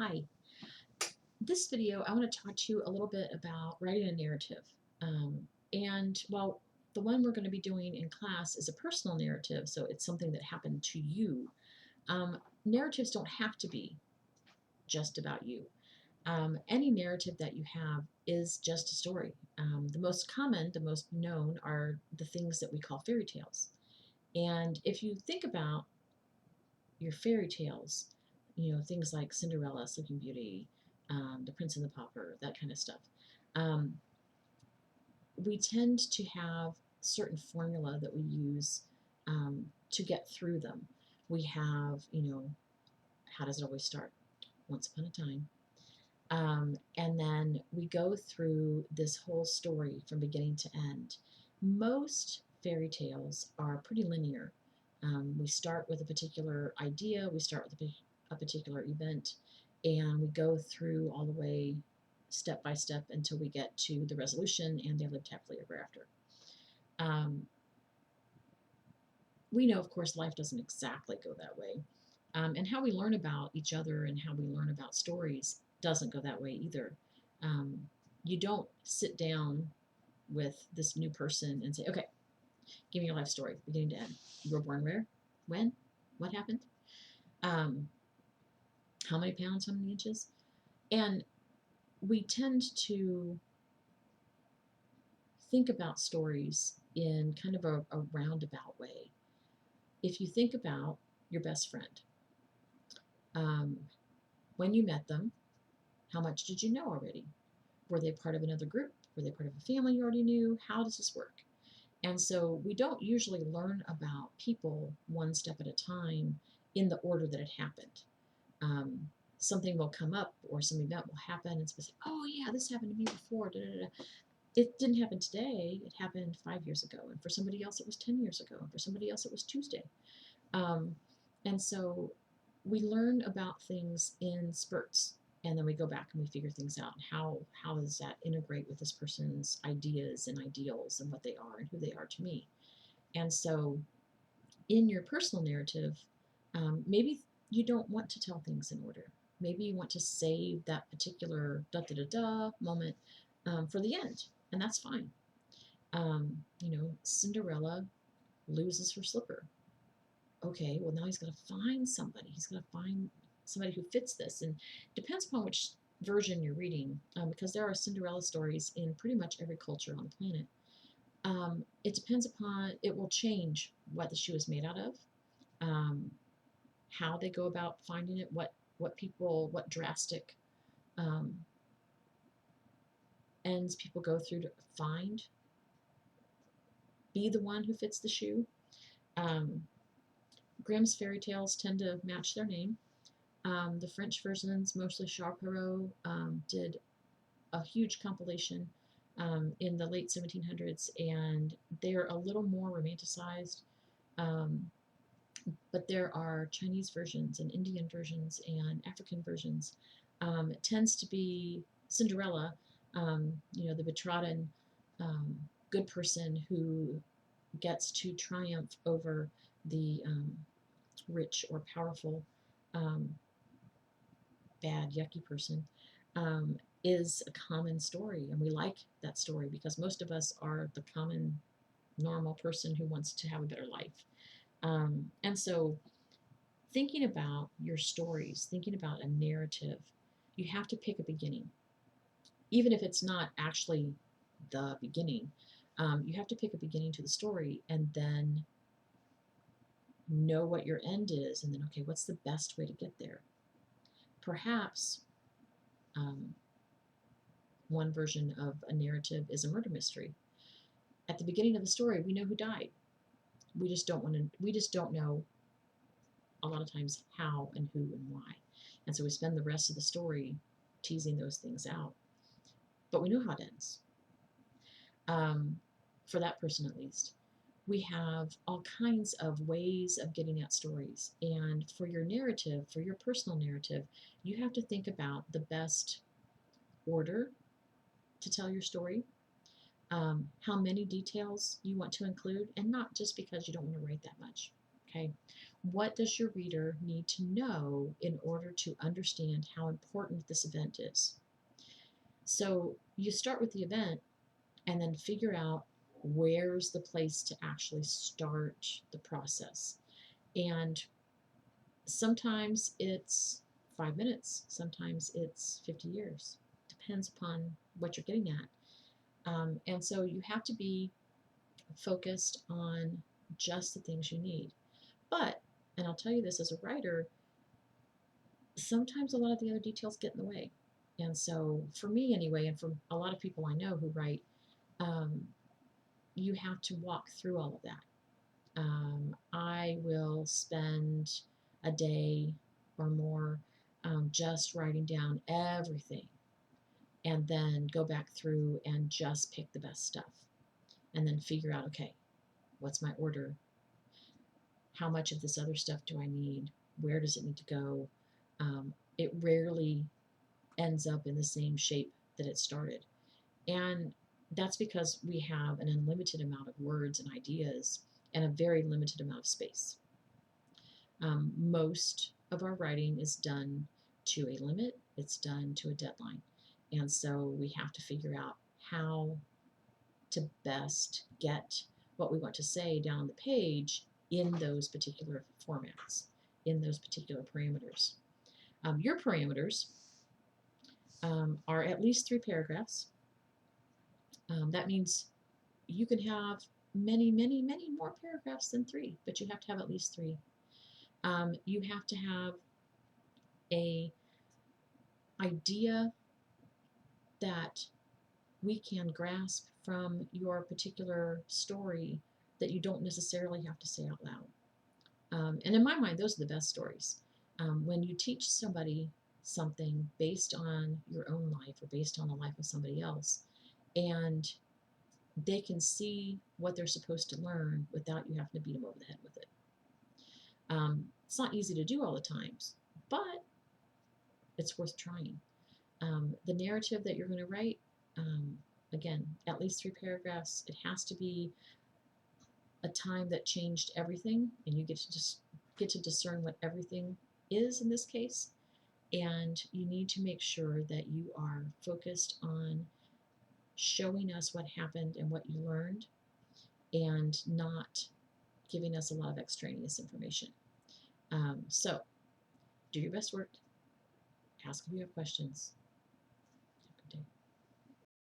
Hi. This video, I want to talk to you a little bit about writing a narrative. The one we're going to be doing in class is a personal narrative, so it's something that happened to you. Narratives don't have to be just about you. Any narrative that you have is just a story. The most common, the most known, are the things that we call fairy tales. And if you think about your fairy tales, things like Cinderella, Sleeping Beauty, The Prince and the Pauper, that kind of stuff. Um, we tend to have certain formula that we use to get through them. We have, how does it always start? Once upon a time. And then we go through this whole story from beginning to end. Most fairy tales are pretty linear. We start with a particular idea, we start with a particular event, and we go through all the way step by step until we get to the resolution and they lived happily ever after. Um, we know, of course, life doesn't exactly go that way. And how we learn about each other and how we learn about stories doesn't go that way either. Um, you don't sit down with this new person and say, okay, give me your life story, beginning to end. You were born where? When? What happened? Um, how many pounds? How many inches? And we tend to think about stories in kind of a roundabout way. If you think about your best friend, um, when you met them, how much did you know already? Were they part of another group? Were they part of a family you already knew? How does this work? And so we don't usually learn about people one step at a time in the order that it happened. Um, Something will come up or some event will happen and it's like, oh yeah, this happened to me before. Da, da, da. It didn't happen today. It happened 5 years ago. And for somebody else, it was 10 years ago. And for somebody else, it was Tuesday. Um, and so we learn about things in spurts, and then we go back and we figure things out. How does that integrate with this person's ideas and ideals and what they are and who they are to me? And so, in your personal narrative, maybe you don't want to tell things in order. Maybe you want to save that particular da da da da moment for the end, and that's fine. Cinderella loses her slipper. Okay, well now he's got to find somebody. He's got to find somebody who fits this, and depends upon which version you're reading, because there are Cinderella stories in pretty much every culture on the planet. It depends upon. It will change what the shoe is made out of, um, how they go about finding it, what drastic um, ends people go through to find, be the one who fits the shoe. Um, Grimm's fairy tales tend to match their name. The French versions, mostly Charles Perrault, did a huge compilation in the late 1700s, and they're a little more romanticized. Um, but there are Chinese versions and Indian versions and African versions. It tends to be Cinderella, the betrodden good person who gets to triumph over the rich or powerful um, bad, yucky person, is a common story. And we like that story because most of us are the common, normal person who wants to have a better life. And so, thinking about your stories, thinking about a narrative, you have to pick a beginning. Even if it's not actually the beginning, you have to pick a beginning to the story and then know what your end is. And then, okay, what's the best way to get there? Perhaps um, one version of a narrative is a murder mystery. At the beginning of the story, we know who died. We just don't know a lot of times how and who and why. And so we spend the rest of the story teasing those things out. But we know how it ends. For that person at least. We have all kinds of ways of getting at stories. And for your narrative, for your personal narrative, you have to think about the best order to tell your story, how many details you want to include, and not just because you don't want to write that much. Okay. What does your reader need to know in order to understand how important this event is? So you start with the event and then figure out where's the place to actually start the process. And sometimes it's 5 minutes, sometimes it's 50 years, depends upon what you're getting at. And so you have to be focused on just the things you need. But, and I'll tell you this as a writer, sometimes a lot of the other details get in the way. And so, for me anyway, and for a lot of people I know who write, um, you have to walk through all of that. I will spend a day or more just writing down everything and then go back through and just pick the best stuff and then figure out, okay, what's my order? How much of this other stuff do I need? Where does it need to go? It rarely ends up in the same shape that it started. And that's because we have an unlimited amount of words and ideas and a very limited amount of space. Most of our writing is done to a limit, it's done to a deadline. And so we have to figure out how to best get what we want to say down the page in those particular formats, in those particular parameters. Your parameters are at least 3 paragraphs. That means you can have many, many, many more paragraphs than 3, but you have to have at least 3. You have to have a idea that we can grasp from your particular story that you don't necessarily have to say out loud. And in my mind, those are the best stories. When you teach somebody something based on your own life or based on the life of somebody else, and they can see what they're supposed to learn without you having to beat them over the head with it. It's not easy to do all the times, but it's worth trying. The narrative that you're going to write, again, at least 3 paragraphs. It has to be a time that changed everything, and you get to discern what everything is in this case. And you need to make sure that you are focused on showing us what happened and what you learned, and not giving us a lot of extraneous information. So, do your best work. Ask if you have questions.